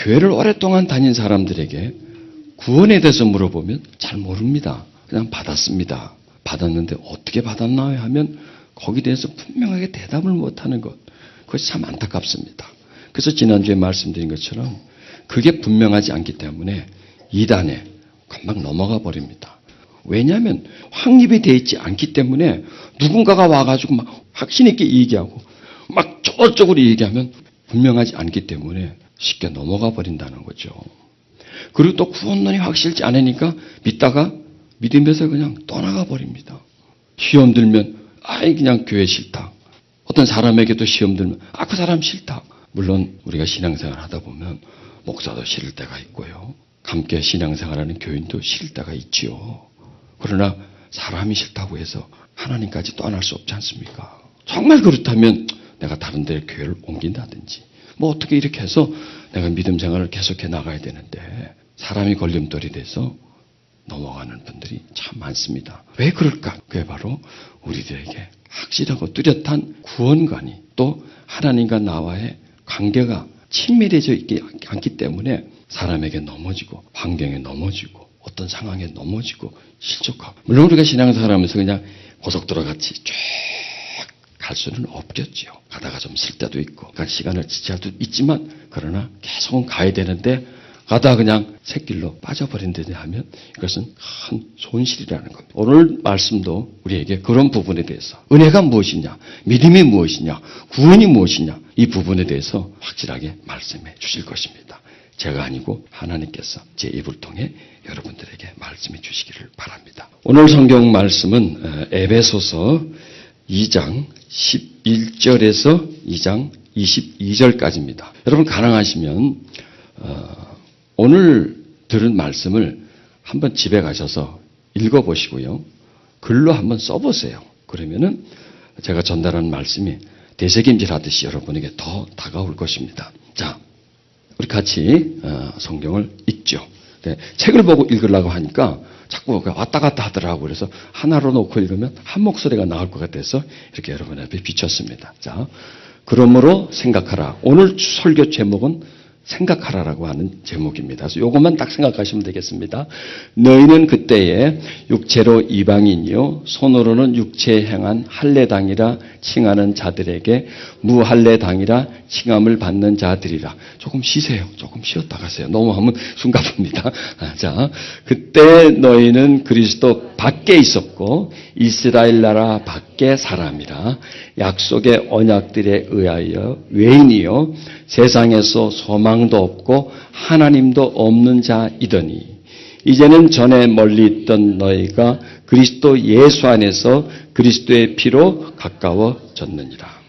교회를 오랫동안 다닌 사람들에게 구원에 대해서 물어보면 잘 모릅니다. 그냥 받았습니다. 받았는데 어떻게 받았나요? 하면 거기에 대해서 분명하게 대답을 못하는 것. 그것이 참 안타깝습니다. 그래서 지난주에 말씀드린 것처럼 그게 분명하지 않기 때문에 이단에 금방 넘어가 버립니다. 왜냐하면 확립이 되어 있지 않기 때문에 누군가가 와가지고 막 확신 있게 얘기하고 막 저쪽으로 얘기하면 분명하지 않기 때문에 쉽게 넘어가 버린다는 거죠. 그리고 또 구원론이 확실치 않으니까 믿다가 믿음에서 그냥 떠나가 버립니다. 시험 들면 아이 그냥 교회 싫다. 어떤 사람에게도 시험 들면 그 사람 싫다. 물론 우리가 신앙생활 하다 보면 목사도 싫을 때가 있고요. 함께 신앙생활하는 교인도 싫을 때가 있지요. 그러나 사람이 싫다고 해서 하나님까지 떠날 수 없지 않습니까? 정말 그렇다면 내가 다른 데 교회를 옮긴다든지 어떻게 이렇게 해서 내가 믿음 생활을 계속해 나가야 되는데 사람이 걸림돌이 돼서 넘어가는 분들이 참 많습니다. 왜 그럴까? 그게 바로 우리들에게 확실하고 뚜렷한 구원관이 또 하나님과 나와의 관계가 친밀해져 있지 않기 때문에 사람에게 넘어지고 환경에 넘어지고 어떤 상황에 넘어지고 실족하고 물론 우리가 신앙생활하면서 그냥 고속도로 같이 쭉 갈 수는 없겠죠. 가다가 좀 쓸 때도 있고 그러니까 시간을 지체할 수도 있지만 그러나 계속은 가야 되는데 가다가 그냥 샛길로 빠져버린다든지 하면 이것은 큰 손실이라는 겁니다. 오늘 말씀도 우리에게 그런 부분에 대해서 은혜가 무엇이냐, 믿음이 무엇이냐, 구원이 무엇이냐 이 부분에 대해서 확실하게 말씀해 주실 것입니다. 제가 아니고 하나님께서 제 입을 통해 여러분들에게 말씀해 주시기를 바랍니다. 오늘 성경 말씀은 에베소서 2장 11절에서 2장 22절까지입니다. 여러분 가능하시면 오늘 들은 말씀을 한번 집에 가셔서 읽어보시고요. 글로 한번 써보세요. 그러면은 제가 전달하는 말씀이 되새김질 하듯이 여러분에게 더 다가올 것입니다. 자, 우리 같이 성경을 읽죠. 네, 책을 보고 읽으려고 하니까 자꾸 왔다 갔다 하더라고요. 그래서 하나로 놓고 읽으면 한 목소리가 나올 것 같아서 이렇게 여러분 앞에 비췄습니다. 자, 그러므로 생각하라. 오늘 설교 제목은 생각하라라고 하는 제목입니다. 그래서 이것만 딱 생각하시면 되겠습니다. 너희는 그때에 육체로 이방인이요 손으로는 육체에 행한 할례당이라 칭하는 자들에게 무할례당이라 칭함을 받는 자들이라. 조금 쉬세요. 조금 쉬었다 가세요. 너무 하면 숨가쁩니다. 자, 그때 너희는 그리스도 밖에 있었고 이스라엘 나라 밖에 사람이라 약속의 언약들에 의하여 외인이요 세상에서 소망도 없고 하나님도 없는 자이더니 이제는 전에 멀리 있던 너희가 그리스도 예수 안에서 그리스도의 피로 가까워졌느니라.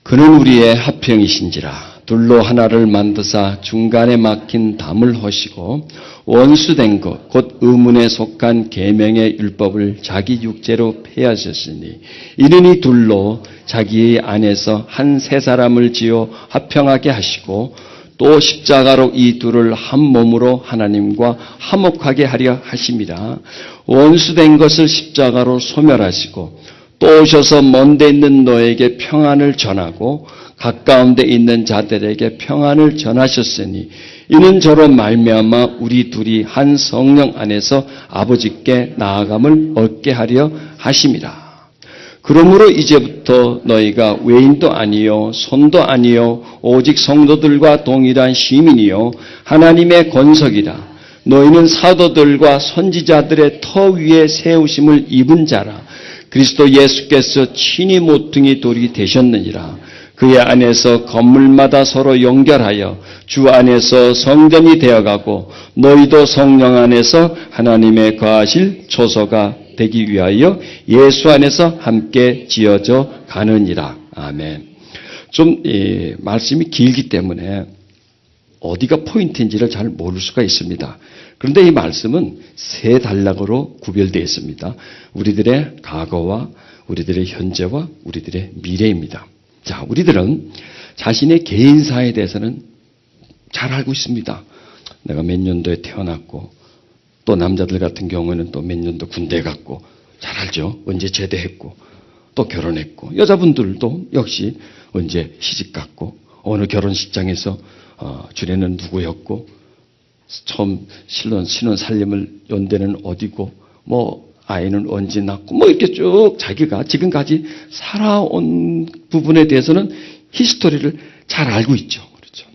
그는 우리의 화평이신지라 둘로 하나를 만드사 중간에 막힌 담을 허시고 원수된 것 곧 의문에 속한 계명의 율법을 자기 육체로 폐하셨으니 이르니 둘로 자기 안에서 한 세 사람을 지어 화평하게 하시고 또 십자가로 이 둘을 한 몸으로 하나님과 화목하게 하려 하심이라. 원수된 것을 십자가로 소멸하시고 또 오셔서 먼데 있는 너에게 평안을 전하고 가까운 데 있는 자들에게 평안을 전하셨으니 이는 저로 말미암아 우리 둘이 한 성령 안에서 아버지께 나아감을 얻게 하려 하심이라. 그러므로 이제부터 너희가 외인도 아니요 손도 아니요 오직 성도들과 동일한 시민이요 하나님의 권석이라. 너희는 사도들과 선지자들의 터 위에 세우심을 입은 자라. 그리스도 예수께서 친히 모퉁이 돌이 되셨느니라. 그의 안에서 건물마다 서로 연결하여 주 안에서 성전이 되어가고 너희도 성령 안에서 하나님의 거하실 초소가 되기 위하여 예수 안에서 함께 지어져 가느니라. 아멘. 좀 말씀이 길기 때문에 어디가 포인트인지를 잘 모를 수가 있습니다. 그런데 이 말씀은 세 단락으로 구별되어 있습니다. 우리들의 과거와 우리들의 현재와 우리들의 미래입니다. 자, 우리들은 자신의 개인사에 대해서는 잘 알고 있습니다. 내가 몇 년도에 태어났고 또 남자들 같은 경우에는 또 몇 년도 군대 갔고 잘 알죠. 언제 제대했고 또 결혼했고 여자분들도 역시 언제 시집 갔고 어느 결혼식장에서 주례는 누구였고 처음 신혼 살림을 연대는 어디고 뭐 아이는 언제 낳고 뭐 이렇게 쭉 자기가 지금까지 살아온 부분에 대해서는 히스토리를 잘 알고 있죠. 그렇죠.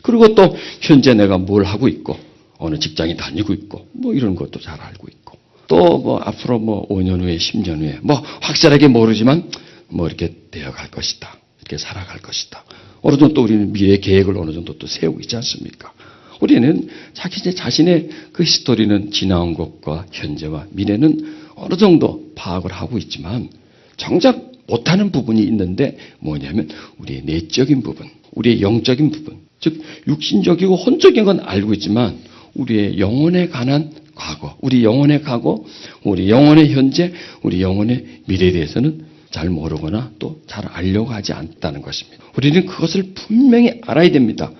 그리고 또 현재 내가 뭘 하고 있고 어느 직장에 다니고 있고 뭐 이런 것도 잘 알고 있고 또 뭐 앞으로 뭐 5년 후에 10년 후에 뭐 확실하게 모르지만 뭐 이렇게 되어갈 것이다. 이렇게 살아갈 것이다. 어느 정도 또 우리는 미래 계획을 어느 정도 또 세우고 있지 않습니까? 우리는 자기 자신의 그 히스토리는 지나온 것과 현재와 미래는 어느 정도 파악을 하고 있지만 정작 못하는 부분이 있는데 뭐냐면 우리의 내적인 부분, 우리의 영적인 부분, 즉 육신적이고 혼적인 건 알고 있지만 우리의 영혼에 관한 과거, 우리 영혼의 과거, 우리 영혼의 현재, 우리 영혼의 미래에 대해서는 잘 모르거나 또 잘 알려고 하지 않다는 것입니다. 우리는 그것을 분명히 알아야 됩니다.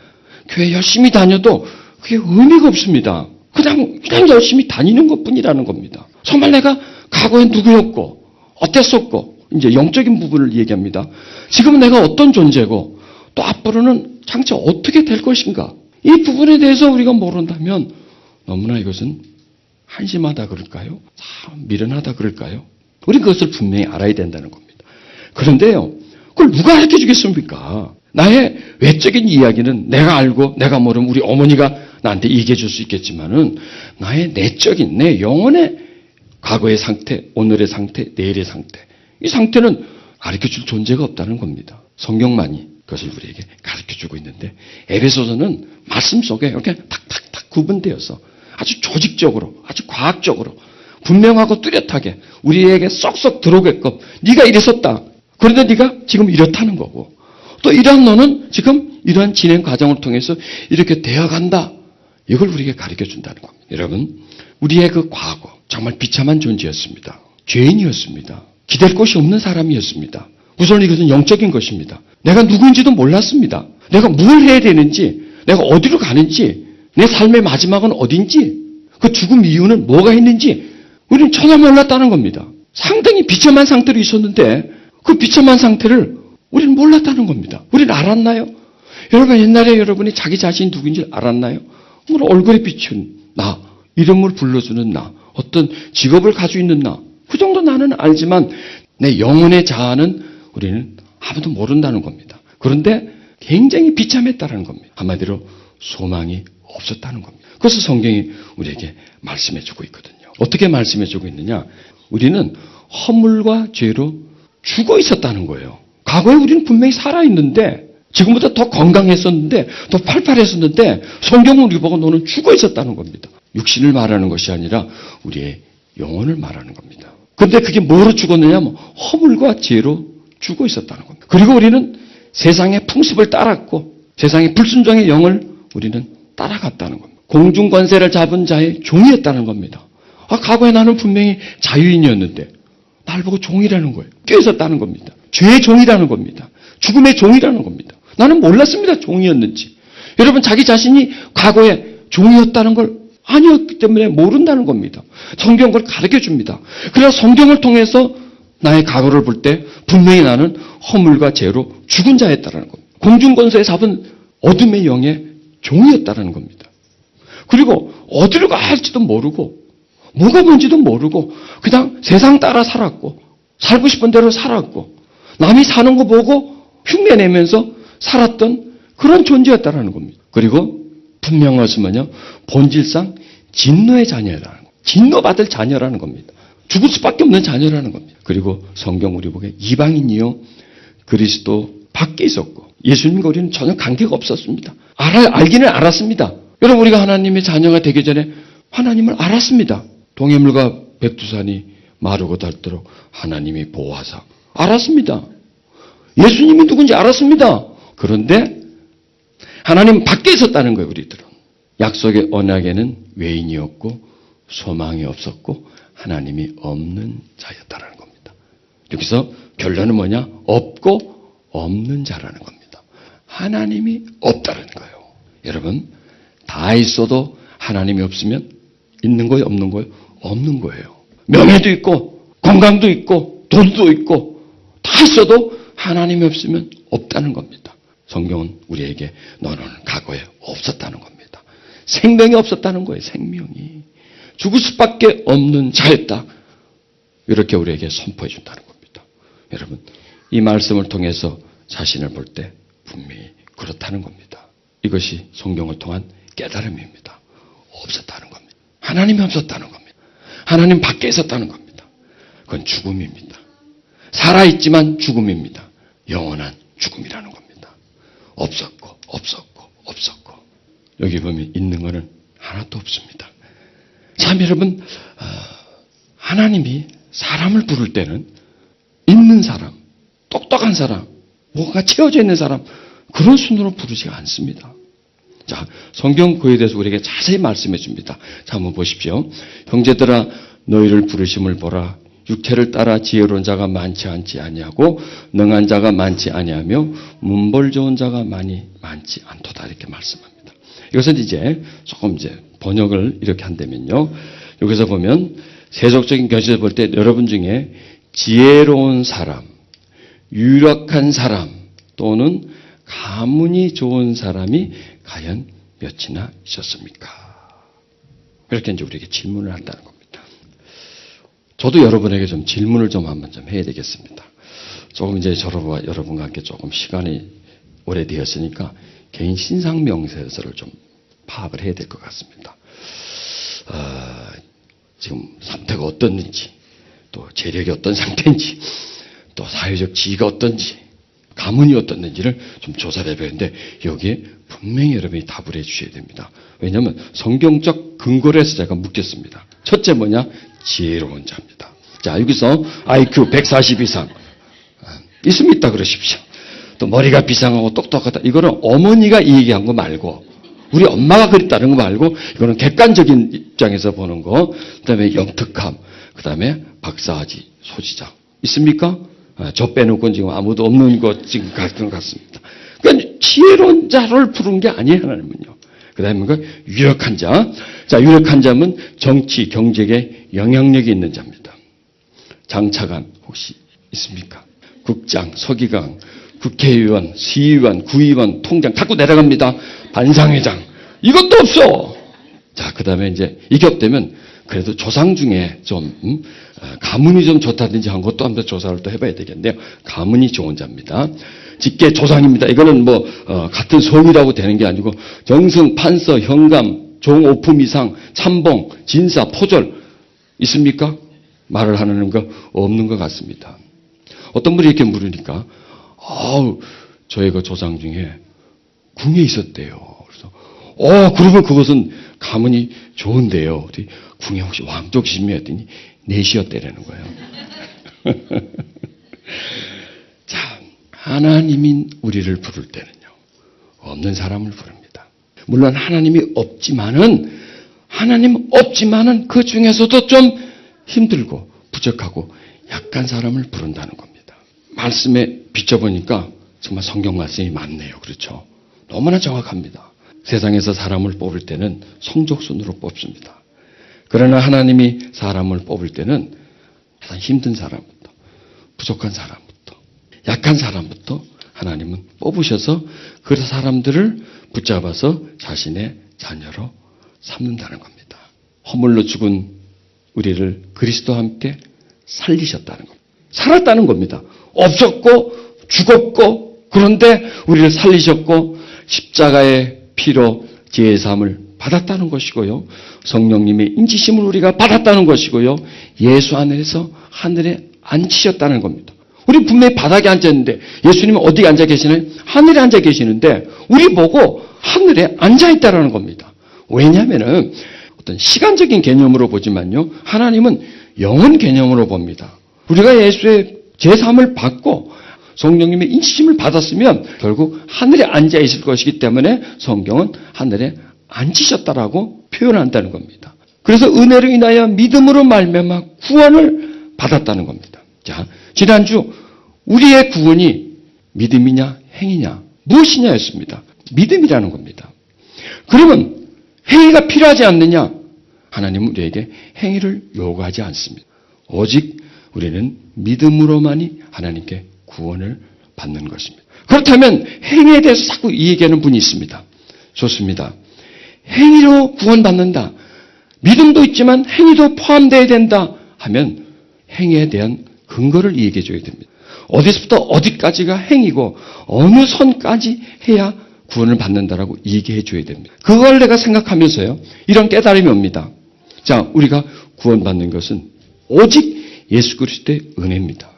교회 열심히 다녀도 그게 의미가 없습니다. 그냥 열심히 다니는 것뿐이라는 겁니다. 정말 내가 과거에 누구였고 어땠었고 이제 영적인 부분을 얘기합니다. 지금 내가 어떤 존재고 또 앞으로는 장차 어떻게 될 것인가 이 부분에 대해서 우리가 모른다면 너무나 이것은 한심하다 그럴까요? 참 미련하다 그럴까요? 우리는 그것을 분명히 알아야 된다는 겁니다. 그런데요, 그걸 누가 가르쳐 주겠습니까? 나의 외적인 이야기는 내가 알고 내가 모르면 우리 어머니가 나한테 얘기해 줄 수 있겠지만은 나의 내적인 내 영혼의 과거의 상태, 오늘의 상태, 내일의 상태 이 상태는 가르쳐 줄 존재가 없다는 겁니다. 성경만이 그것을 우리에게 가르쳐 주고 있는데 에베소서는 말씀 속에 이렇게 탁탁탁 구분되어서 아주 조직적으로 아주 과학적으로 분명하고 뚜렷하게 우리에게 쏙쏙 들어오게끔 네가 이랬었다. 그런데 네가 지금 이렇다는 거고 또 이러한 너는 지금 이러한 진행 과정을 통해서 이렇게 되어간다. 이걸 우리에게 가르쳐 준다는 겁니다. 여러분, 우리의 그 과거 정말 비참한 존재였습니다. 죄인이었습니다. 기댈 곳이 없는 사람이었습니다. 우선 이것은 영적인 것입니다. 내가 누구인지도 몰랐습니다. 내가 뭘 해야 되는지, 내가 어디로 가는지, 내 삶의 마지막은 어딘지, 그 죽음 이유는 뭐가 있는지 우리는 전혀 몰랐다는 겁니다. 상당히 비참한 상태로 있었는데 그 비참한 상태를 우리는 몰랐다는 겁니다. 우리는 알았나요? 여러분 옛날에 여러분이 자기 자신이 누구인지 알았나요? 뭐 얼굴에 비춘 나, 이름을 불러주는 나, 어떤 직업을 가지고 있는 나, 그 정도 나는 알지만 내 영혼의 자아는 우리는 아무도 모른다는 겁니다. 그런데 굉장히 비참했다는 겁니다. 한마디로 소망이 없었다는 겁니다. 그래서 성경이 우리에게 말씀해주고 있거든요. 어떻게 말씀해주고 있느냐? 우리는 허물과 죄로 죽어 있었다는 거예요. 과거에 우리는 분명히 살아있는데 지금보다 더 건강했었는데 더 팔팔했었는데 성경은 우리 보고 너는 죽어 있었다는 겁니다. 육신을 말하는 것이 아니라 우리의 영혼을 말하는 겁니다. 그런데 그게 뭐로 죽었느냐? 허물과 죄로 죽어 있었다는 겁니다. 그리고 우리는 세상의 풍습을 따랐고 세상의 불순종의 영을 우리는 따라갔다는 겁니다. 공중권세를 잡은 자의 종이었다는 겁니다. 과거에 나는 분명히 자유인이었는데 날 보고 종이라는 거예요. 껴있었다는 겁니다. 죄의 종이라는 겁니다. 죽음의 종이라는 겁니다. 나는 몰랐습니다. 종이었는지. 여러분 자기 자신이 과거에 종이었다는 걸 아니었기 때문에 모른다는 겁니다. 성경 그걸 가르쳐 줍니다. 그래서 성경을 통해서 나의 과거를 볼 때 분명히 나는 허물과 죄로 죽은 자였다는 겁니다. 공중권세에 잡은 어둠의 영의 종이었다는 겁니다. 그리고 어디로 가야 할지도 모르고 뭐가 뭔지도 모르고 그냥 세상 따라 살았고 살고 싶은 대로 살았고 남이 사는 거 보고 흉내내면서 살았던 그런 존재였다는 겁니다. 그리고 분명한 것은 뭐냐? 본질상 진노의 자녀라는 겁니다. 진노받을 자녀라는 겁니다. 죽을 수밖에 없는 자녀라는 겁니다. 그리고 성경 우리 보기에 이방인이요 그리스도 밖에 있었고 예수님과 우리는 전혀 관계가 없었습니다. 알기는 알았습니다. 여러분 우리가 하나님의 자녀가 되기 전에 하나님을 알았습니다. 동해물과 백두산이 마르고 닳도록 하나님이 보호하사 알았습니다. 예수님이 누군지 알았습니다. 그런데 하나님 밖에 있었다는 거예요. 우리들은. 약속의 언약에는 외인이었고 소망이 없었고 하나님이 없는 자였다는 겁니다. 여기서 결론은 뭐냐? 없고 없는 자라는 겁니다. 하나님이 없다는 거예요. 여러분 다 있어도 하나님이 없으면 있는 거예요? 없는 거예요? 없는 거예요. 명예도 있고 건강도 있고 돈도 있고 다 있어도 하나님이 없으면 없다는 겁니다. 성경은 우리에게 너는 과거에 없었다는 겁니다. 생명이 없었다는 거예요. 생명이. 죽을 수밖에 없는 자였다. 이렇게 우리에게 선포해 준다는 겁니다. 여러분, 이 말씀을 통해서 자신을 볼 때 분명히 그렇다는 겁니다. 이것이 성경을 통한 깨달음입니다. 없었다는 겁니다. 하나님이 없었다는 겁니다. 하나님 밖에 있었다는 겁니다. 그건 죽음입니다. 살아있지만 죽음입니다. 영원한 죽음이라는 겁니다. 없었고 없었고 없었고 여기 보면 있는 것은 하나도 없습니다. 참 여러분, 하나님이 사람을 부를 때는 있는 사람, 똑똑한 사람, 뭐가 채워져 있는 사람, 그런 순으로 부르지 않습니다. 자, 성경 그에 대해서 우리에게 자세히 말씀해 줍니다. 자, 한번 보십시오. 형제들아, 너희를 부르심을 보라. 육체를 따라 지혜로운 자가 많지 아니하고 능한 자가 많지 아니하며 문벌 좋은 자가 많지 않도다. 이렇게 말씀합니다. 이것은 이제 조금 번역을 이렇게 한다면요. 여기서 보면 세속적인 견시에서 볼 때 여러분 중에 지혜로운 사람, 유력한 사람 또는 가문이 좋은 사람이 과연 몇이나 있었습니까? 이렇게 이제 우리에게 질문을 한다는 겁니다. 저도 여러분에게 좀 질문을 한번 해야 되겠습니다. 조금 이제 저와 여러분과 함께 조금 시간이 오래되었으니까 개인 신상 명세서를 좀 파악을 해야 될 것 같습니다. 지금 상태가 어떻는지, 또 재력이 어떤 상태인지, 또 사회적 지위가 어떤지, 가문이 어떻는지를 좀 조사를 해봐야 하는데 여기에 분명히 여러분이 답을 해 주셔야 됩니다. 왜냐하면 성경적 근거로 해서 제가 묻겠습니다. 첫째 뭐냐? 지혜로운 자입니다. 자, 여기서 IQ 140 이상 있으면 있다 그러십시오. 또 머리가 비상하고 똑똑하다. 이거는 어머니가 이 얘기한 거 말고 우리 엄마가 그랬다는 거 말고 이거는 객관적인 입장에서 보는 거. 그다음에 영특함. 그다음에 박사학위 소지자. 있습니까? 저 빼놓고 지금 아무도 없는 것 지금 같은 것 같습니다. 그러니까 지혜로운 자를 부른 게 아니에요, 하나님은요. 그 다음에 유력한 자. 자, 유력한 자면 정치, 경제에 영향력이 있는 자입니다. 장차관 혹시 있습니까? 국장, 서기관, 국회의원, 시의원, 구의원, 통장 자꾸 내려갑니다. 반상회장. 이것도 없어. 자, 그 다음에 이제 이게 없다면 그래도 조상 중에 좀 가문이 좀 좋다든지 한 것도 한번 조사를 또 해봐야 되겠는데요. 가문이 좋은 자입니다. 직계 조상입니다. 이거는 같은 성이라고 되는 게 아니고 정승, 판서, 현감, 종오품 이상, 참봉, 진사, 포절 있습니까? 말을 하는 거 없는 것 같습니다. 어떤 분이 이렇게 물으니까 저희 그 조상 중에 궁에 있었대요. 그래서 그러면 그것은 가문이 좋은데요. 궁에 혹시 왕족심이었더니 넷이었대라는 거예요. 자, 하나님이 우리를 부를 때는요. 없는 사람을 부릅니다. 물론 하나님 없지만은 그 중에서도 좀 힘들고 부족하고 약한 사람을 부른다는 겁니다. 말씀에 비춰보니까 정말 성경 말씀이 맞네요. 그렇죠? 너무나 정확합니다. 세상에서 사람을 뽑을 때는 성적순으로 뽑습니다. 그러나 하나님이 사람을 뽑을 때는 가장 힘든 사람부터, 부족한 사람부터, 약한 사람부터 하나님은 뽑으셔서 그 사람들을 붙잡아서 자신의 자녀로 삼는다는 겁니다. 허물로 죽은 우리를 그리스도와 함께 살리셨다는 겁니다. 살았다는 겁니다. 없었고 죽었고 그런데 우리를 살리셨고 십자가의 피로 제사함을 받았다는 것이고요. 성령님의 인치심을 우리가 받았다는 것이고요. 예수 안에서 하늘에 앉히셨다는 겁니다. 우리 분명히 바닥에 앉았는데 예수님은 어디에 앉아 계시나요? 하늘에 앉아 계시는데 우리 보고 하늘에 앉아 있다는 겁니다. 왜냐하면 어떤 시간적인 개념으로 보지만요. 하나님은 영혼 개념으로 봅니다. 우리가 예수의 제사함을 받고 성령님의 인치심을 받았으면 결국 하늘에 앉아 있을 것이기 때문에 성경은 하늘에 앉히셨다라고 표현한다는 겁니다. 그래서 은혜로 인하여 믿음으로 말미암아 구원을 받았다는 겁니다. 자, 지난주 우리의 구원이 믿음이냐 행위냐 무엇이냐였습니다. 믿음이라는 겁니다. 그러면 행위가 필요하지 않느냐? 하나님은 우리에게 행위를 요구하지 않습니다. 오직 우리는 믿음으로만이 하나님께 구원을 받는 것입니다. 그렇다면 행위에 대해서 자꾸 이 얘기하는 분이 있습니다. 좋습니다. 행위로 구원받는다. 믿음도 있지만 행위도 포함되어야 된다 하면 행위에 대한 근거를 얘기해 줘야 됩니다. 어디서부터 어디까지가 행위고 어느 선까지 해야 구원을 받는다라고 얘기해 줘야 됩니다. 그걸 내가 생각하면서요. 이런 깨달음이 옵니다. 자, 우리가 구원받는 것은 오직 예수 그리스도의 은혜입니다.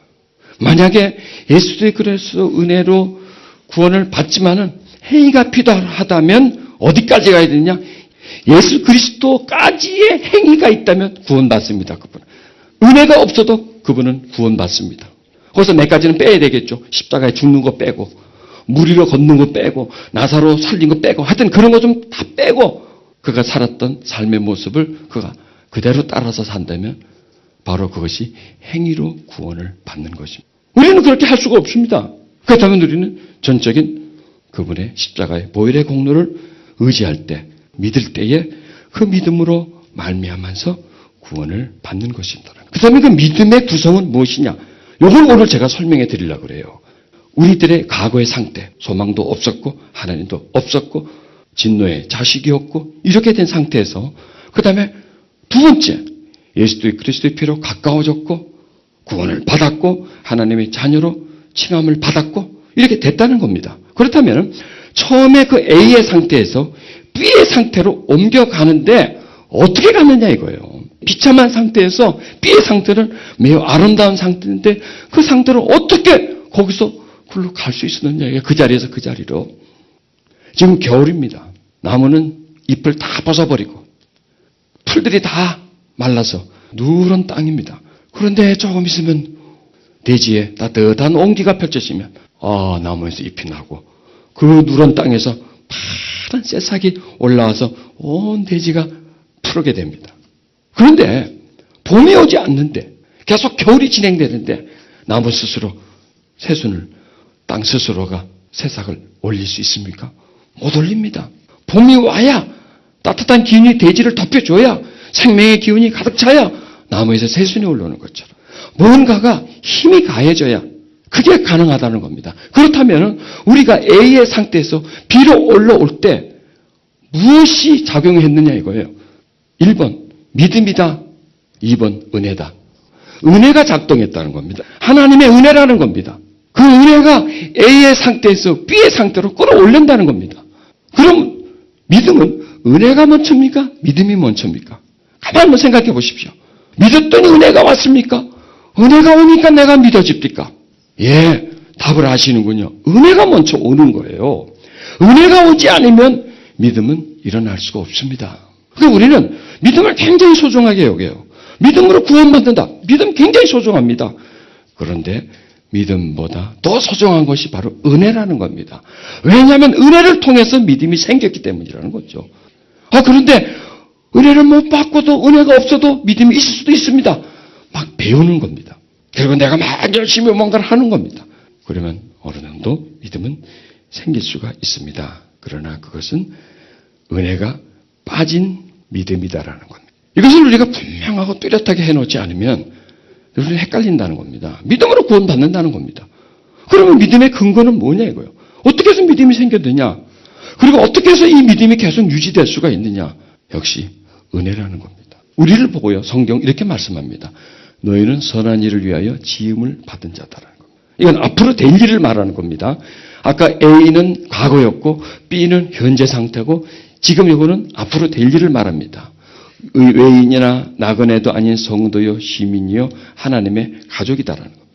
만약에 예수 그리스도의 은혜로 구원을 받지만은 행위가 필요하다면 어디까지 가야 되느냐? 예수 그리스도까지의 행위가 있다면 구원받습니다. 그분은. 은혜가 없어도 그분은 구원받습니다. 거기서 몇 가지는 빼야 되겠죠. 십자가에 죽는 거 빼고, 무리로 걷는 거 빼고, 나사로 살린 거 빼고, 하여튼 그런 거 좀 다 빼고 그가 살았던 삶의 모습을 그가 그대로 따라서 산다면 바로 그것이 행위로 구원을 받는 것입니다. 우리는 그렇게 할 수가 없습니다. 그렇다면 우리는 전적인 그분의 십자가의 보혈의 공로를 의지할 때, 믿을 때에 그 믿음으로 말미암아서 구원을 받는 것입니다. 그렇다면 그 믿음의 구성은 무엇이냐? 이걸 오늘 제가 설명해 드리려고 그래요. 우리들의 과거의 상태, 소망도 없었고 하나님도 없었고 진노의 자식이었고 이렇게 된 상태에서 그 다음에 두 번째, 예수 그리스도의 피로 가까워졌고 구원을 받았고 하나님의 자녀로 칭함을 받았고 이렇게 됐다는 겁니다. 그렇다면 처음에 그 A의 상태에서 B의 상태로 옮겨가는데 어떻게 가느냐 이거예요. 비참한 상태에서 B의 상태는 매우 아름다운 상태인데 그 상태로 어떻게 거기서 굴러 갈 수 있었느냐. 그 자리에서 그 자리로. 지금 겨울입니다. 나무는 잎을 다 벗어버리고 풀들이 다 말라서 누런 땅입니다. 그런데 조금 있으면 대지에 따뜻한 온기가 펼쳐지면 나무에서 잎이 나고 그 누런 땅에서 파란 새싹이 올라와서 온 대지가 푸르게 됩니다. 그런데 봄이 오지 않는데 계속 겨울이 진행되는데 나무 스스로 새순을 땅 스스로가 새싹을 올릴 수 있습니까? 못 올립니다. 봄이 와야 따뜻한 기운이 대지를 덮여줘야 생명의 기운이 가득 차야 나무에서 새순이 올라오는 것처럼 뭔가가 힘이 가해져야 그게 가능하다는 겁니다. 그렇다면 우리가 A의 상태에서 B로 올라올 때 무엇이 작용했느냐 이거예요. 1번 믿음이다. 2번 은혜다. 은혜가 작동했다는 겁니다. 하나님의 은혜라는 겁니다. 그 은혜가 A의 상태에서 B의 상태로 끌어올린다는 겁니다. 그럼 믿음은 은혜가 먼저입니까? 믿음이 먼저입니까? 가만히 한번 생각해 보십시오. 믿었더니 은혜가 왔습니까? 은혜가 오니까 내가 믿어집니까? 예, 답을 아시는군요. 은혜가 먼저 오는 거예요. 은혜가 오지 않으면 믿음은 일어날 수가 없습니다. 그러니까 우리는 믿음을 굉장히 소중하게 여겨요. 믿음으로 구원받는다. 믿음 굉장히 소중합니다. 그런데 믿음보다 더 소중한 것이 바로 은혜라는 겁니다. 왜냐하면 은혜를 통해서 믿음이 생겼기 때문이라는 거죠. 그런데 은혜를 못 받고도 은혜가 없어도 믿음이 있을 수도 있습니다. 막 배우는 겁니다. 그리고 내가 막 열심히 뭔가를 하는 겁니다. 그러면 어느 정도 믿음은 생길 수가 있습니다. 그러나 그것은 은혜가 빠진 믿음이다라는 겁니다. 이것을 우리가 분명하고 뚜렷하게 해놓지 않으면 우리는 헷갈린다는 겁니다. 믿음으로 구원받는다는 겁니다. 그러면 믿음의 근거는 뭐냐 이거예요. 어떻게 해서 믿음이 생겼느냐? 그리고 어떻게 해서 이 믿음이 계속 유지될 수가 있느냐? 역시 은혜라는 겁니다. 우리를 보고요. 성경 이렇게 말씀합니다. 너희는 선한 일을 위하여 지음을 받은 자다라는 겁니다. 이건 앞으로 될 일을 말하는 겁니다. 아까 A는 과거였고 B는 현재 상태고 지금 이거는 앞으로 될 일을 말합니다. 외인이나 나그네도 아닌 성도요 시민이요 하나님의 가족이다라는 겁니다.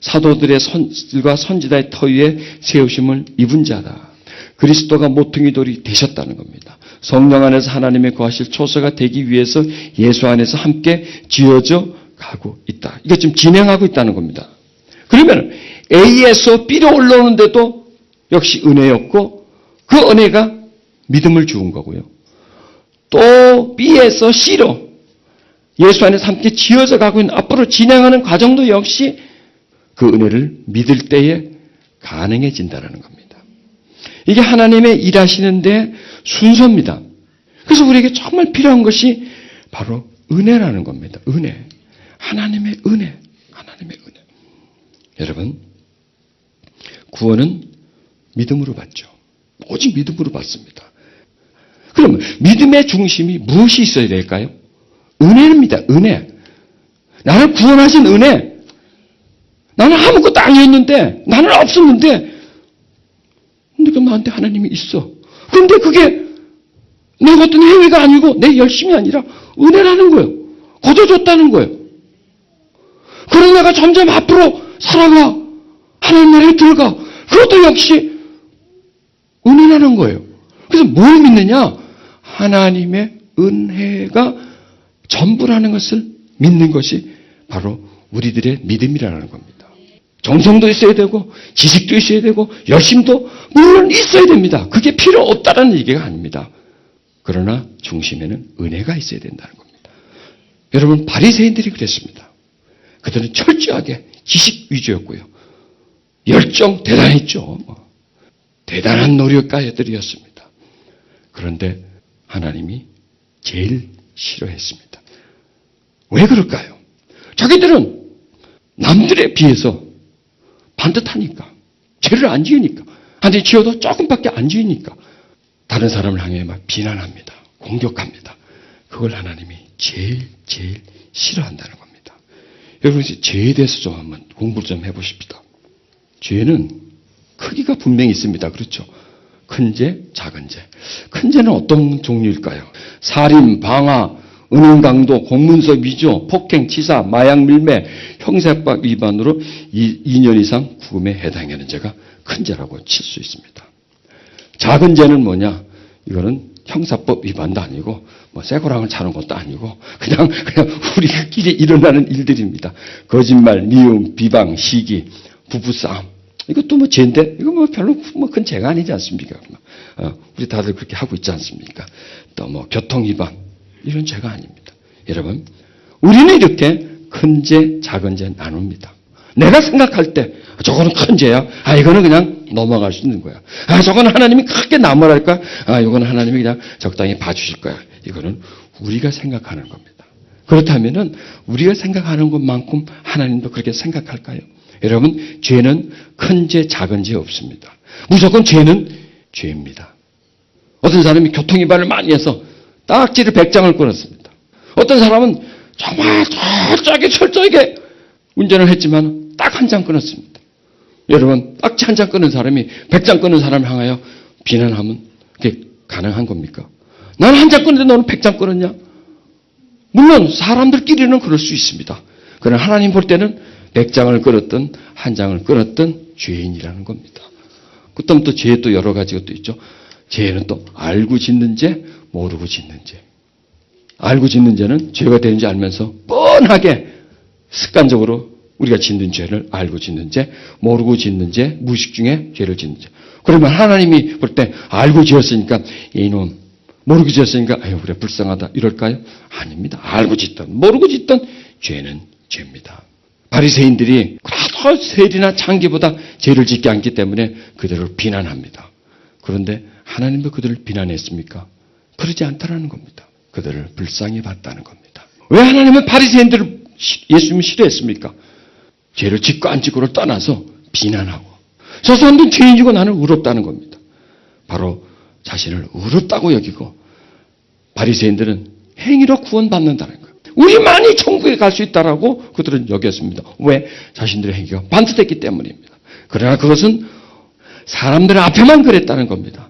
사도들과 선지자의 터 위에 세우심을 입은 자다. 그리스도가 모퉁이 돌이 되셨다는 겁니다. 성령 안에서 하나님의 거하실 초소가 되기 위해서 예수 안에서 함께 지어져 가고 있다. 이게 지금 진행하고 있다는 겁니다. 그러면 A에서 B로 올라오는데도 역시 은혜였고 그 은혜가 믿음을 주은 거고요. 또 B에서 C로 예수 안에서 함께 지어져 가고 있는 앞으로 진행하는 과정도 역시 그 은혜를 믿을 때에 가능해진다는 겁니다. 이게 하나님의 일하시는데 순서입니다. 그래서 우리에게 정말 필요한 것이 바로 은혜라는 겁니다. 은혜. 하나님의 은혜. 하나님의 은혜. 여러분, 구원은 믿음으로 받죠. 오직 믿음으로 받습니다. 그럼 믿음의 중심이 무엇이 있어야 될까요? 은혜입니다. 은혜. 나를 구원하신 은혜. 나는 아무것도 아니었는데, 나는 없었는데, 근데 그럼 나한테 하나님이 있어. 그런데 그게 내 어떤 행위가 아니고 내 열심이 아니라 은혜라는 거예요. 거둬줬다는 거예요. 그런 내가 점점 앞으로 살아가. 하나님 나라에 들어가. 그것도 역시 은혜라는 거예요. 그래서 뭘 믿느냐? 하나님의 은혜가 전부라는 것을 믿는 것이 바로 우리들의 믿음이라는 겁니다. 정성도 있어야 되고 지식도 있어야 되고 열심도 물론 있어야 됩니다. 그게 필요 없다는 얘기가 아닙니다. 그러나 중심에는 은혜가 있어야 된다는 겁니다. 여러분 바리새인들이 그랬습니다. 그들은 철저하게 지식 위주였고요. 열정 대단했죠. 대단한 노력가들이었습니다. 그런데 하나님이 제일 싫어했습니다. 왜 그럴까요? 자기들은 남들에 비해서 반듯하니까, 죄를 안 지으니까, 하나님 지어도 조금밖에 안 지으니까 다른 사람을 향해 막 비난합니다. 공격합니다. 그걸 하나님이 제일 싫어한다는 겁니다. 여러분 죄에 대해서 좀 한번 공부를 좀 해보십시다. 죄는 크기가 분명히 있습니다. 그렇죠? 큰 죄, 작은 죄. 큰 죄는 어떤 종류일까요? 살인, 방화, 은행강도, 공문서 위조, 폭행, 치사, 마약 밀매, 형사법 위반으로 2년 이상 구금에 해당하는 죄가 큰 죄라고 칠 수 있습니다. 작은 죄는 뭐냐? 이거는 형사법 위반도 아니고 뭐 쇠고랑을 차는 것도 아니고 그냥 우리끼리 일어나는 일들입니다. 거짓말, 미움, 비방, 시기, 부부싸움. 이것도 뭐 죄인데 이거 뭐 별로 큰 죄가 아니지 않습니까? 우리 다들 그렇게 하고 있지 않습니까? 또 뭐 교통 위반 이런 죄가 아닙니다. 여러분 우리는 이렇게 큰 죄, 작은 죄 나눕니다. 내가 생각할 때 저거는 큰 죄야. 이거는 그냥 넘어갈 수 있는 거야. 저거는 하나님이 크게 나무랄까? 이거는 하나님이 그냥 적당히 봐주실 거야. 이거는 우리가 생각하는 겁니다. 그렇다면은 우리가 생각하는 것만큼 하나님도 그렇게 생각할까요? 여러분 죄는 큰 죄, 작은 죄 없습니다. 무조건 죄는 죄입니다. 어떤 사람이 교통위반을 많이 해서 딱지를 100장을 끊었습니다. 어떤 사람은 정말 철저하게 운전을 했지만 딱 한 장 끊었습니다. 여러분 딱지 한 장 끊은 사람이 100장 끊은 사람을 향하여 비난하면 그게 가능한 겁니까? 나는 한 장 끊는데 너는 100장 끊었냐? 물론 사람들끼리는 그럴 수 있습니다. 그러나 하나님 볼 때는 100장을 끊었든 한 장을 끊었든 죄인이라는 겁니다. 그다음 또 죄 또 여러 가지가 또 있죠. 죄는 또 알고 짓는 죄, 모르고 짓는 죄. 알고 짓는 죄는 죄가 되는지 알면서 뻔하게 습관적으로 우리가 짓는 죄를 알고 짓는 죄, 모르고 짓는 죄, 무의식 중에 죄를 짓는 죄. 그러면 하나님이 볼 때 알고 지었으니까 이놈, 모르고 지었으니까 그래 불쌍하다 이럴까요? 아닙니다. 알고 짓든 모르고 짓든 죄는 죄입니다. 바리새인들이 그래도 세리나 창기보다 죄를 짓지 않기 때문에 그들을 비난합니다. 그런데 하나님도 그들을 비난했습니까? 그러지 않다라는 겁니다. 그들을 불쌍히 봤다는 겁니다. 왜 하나님은 바리새인들을 예수님이 싫어했습니까? 죄를 짓고 안 짓고를 떠나서 비난하고 저 사람들은 죄인이고 나는 의롭다는 겁니다. 바로 자신을 의롭다고 여기고 바리새인들은 행위로 구원받는다는 거예요. 우리만이 천국에 갈 수 있다라고 그들은 여겼습니다. 왜? 자신들의 행위가 반듯했기 때문입니다. 그러나 그것은 사람들 앞에만 그랬다는 겁니다.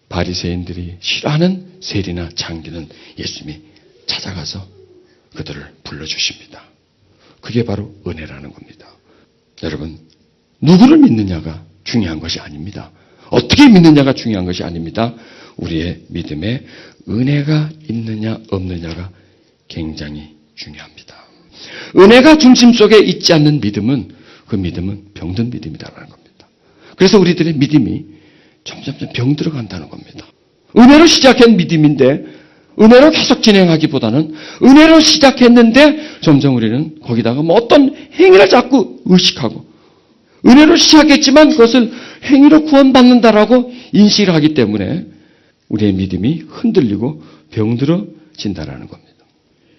바리새인들이 싫어하는 세리나 창기는 예수님이 찾아가서 그들을 불러주십니다. 그게 바로 은혜라는 겁니다. 여러분, 누구를 믿느냐가 중요한 것이 아닙니다. 어떻게 믿느냐가 중요한 것이 아닙니다. 우리의 믿음에 은혜가 있느냐 없느냐가 굉장히 중요합니다. 은혜가 중심 속에 있지 않는 믿음은 그 믿음은 병든 믿음이라는 겁니다. 그래서 우리들의 믿음이 점점 병들어 간다는 겁니다. 은혜로 시작한 믿음인데 은혜로 계속 진행하기보다는 은혜로 시작했는데 점점 우리는 거기다가 뭐 어떤 행위를 자꾸 의식하고 은혜로 시작했지만 그것을 행위로 구원받는다라고 인식을 하기 때문에 우리의 믿음이 흔들리고 병들어진다는 겁니다.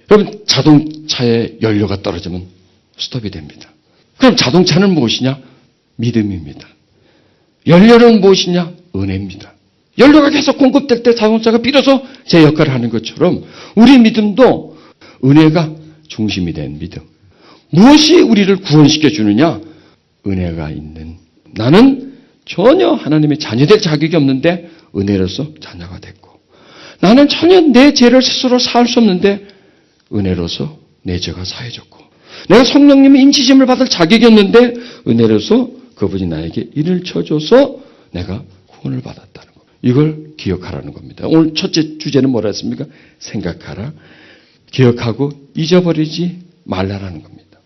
여러분 자동차의 연료가 떨어지면 스톱이 됩니다. 그럼 자동차는 무엇이냐? 믿음입니다. 연료는 무엇이냐? 은혜입니다. 연료가 계속 공급될 때 자동차가 비로소 제 역할을 하는 것처럼 우리 믿음도 은혜가 중심이 된 믿음. 무엇이 우리를 구원시켜 주느냐? 은혜가 있는. 나는 전혀 하나님의 자녀될 자격이 없는데 은혜로서 자녀가 됐고, 나는 전혀 내 죄를 스스로 사할 수 없는데 은혜로서 내 죄가 사해졌고, 내가 성령님의 인치심을 받을 자격이 없는데 은혜로서 그분이 나에게 일을 쳐줘서 내가 구원을 받았다는 것. 이걸 기억하라는 겁니다. 오늘 첫째 주제는 뭐라 했습니까? 생각하라. 기억하고 잊어버리지 말라라는 겁니다.